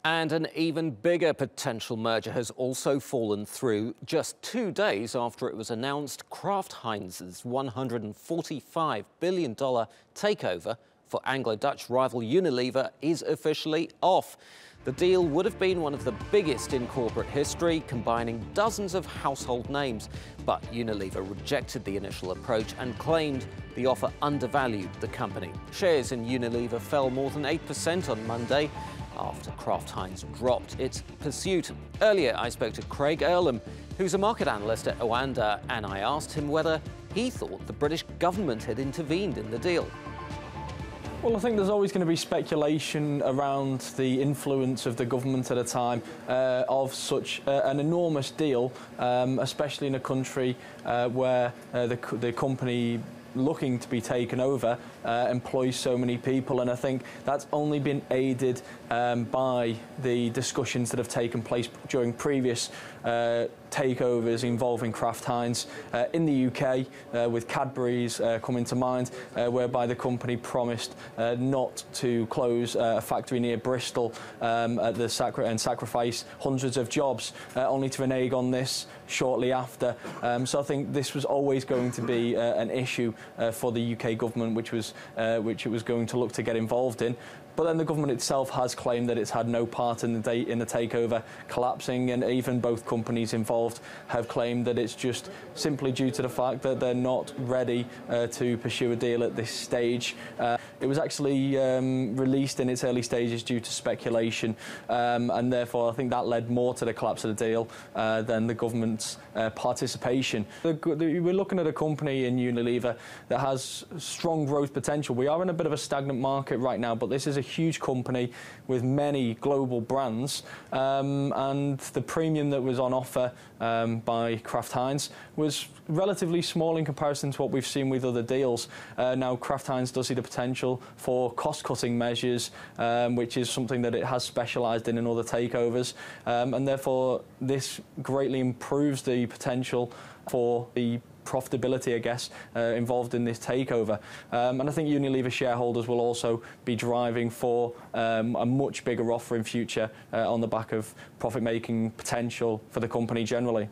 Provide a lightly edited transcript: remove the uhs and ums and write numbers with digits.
And an even bigger potential merger has also fallen through. Just 2 days after it was announced, Kraft Heinz's $145 billion takeover for Anglo-Dutch rival Unilever is officially off. The deal would have been one of the biggest in corporate history, combining dozens of household names. But Unilever rejected the initial approach and claimed the offer undervalued the company. Shares in Unilever fell more than 8% on Monday after Kraft Heinz dropped its pursuit. Earlier, I spoke to Craig Erlam, who's a market analyst at OANDA, and I asked him whether he thought the British government had intervened in the deal. Well, I think there's always going to be speculation around the influence of the government at a time of such an enormous deal, especially in a country where the company looking to be taken over employs so many people, and I think that's only been aided by the discussions that have taken place during previous takeovers involving Kraft Heinz in the UK, with Cadbury's coming to mind, whereby the company promised not to close a factory near Bristol and sacrifice hundreds of jobs, only to renege on this shortly after. So I think this was always going to be an issue for the UK government, which it was going to look to get involved in. But then the government itself has claimed that it's had no part in the takeover collapsing, and even both companies involved have claimed that it's just simply due to the fact that they're not ready to pursue a deal at this stage. It was actually released in its early stages due to speculation, and therefore I think that led more to the collapse of the deal than the government's participation. We're looking at a company in Unilever that has strong growth potential. We are in a bit of a stagnant market right now, but this is a huge company with many global brands, and the premium that was on offer by Kraft Heinz was relatively small in comparison to what we've seen with other deals. Now Kraft Heinz does see the potential for cost-cutting measures, which is something that it has specialised in other takeovers, and therefore this greatly improves the potential for the profitability, I guess, involved in this takeover. And I think Unilever shareholders will also be driving for a much bigger offer in future on the back of profit-making potential for the company generally.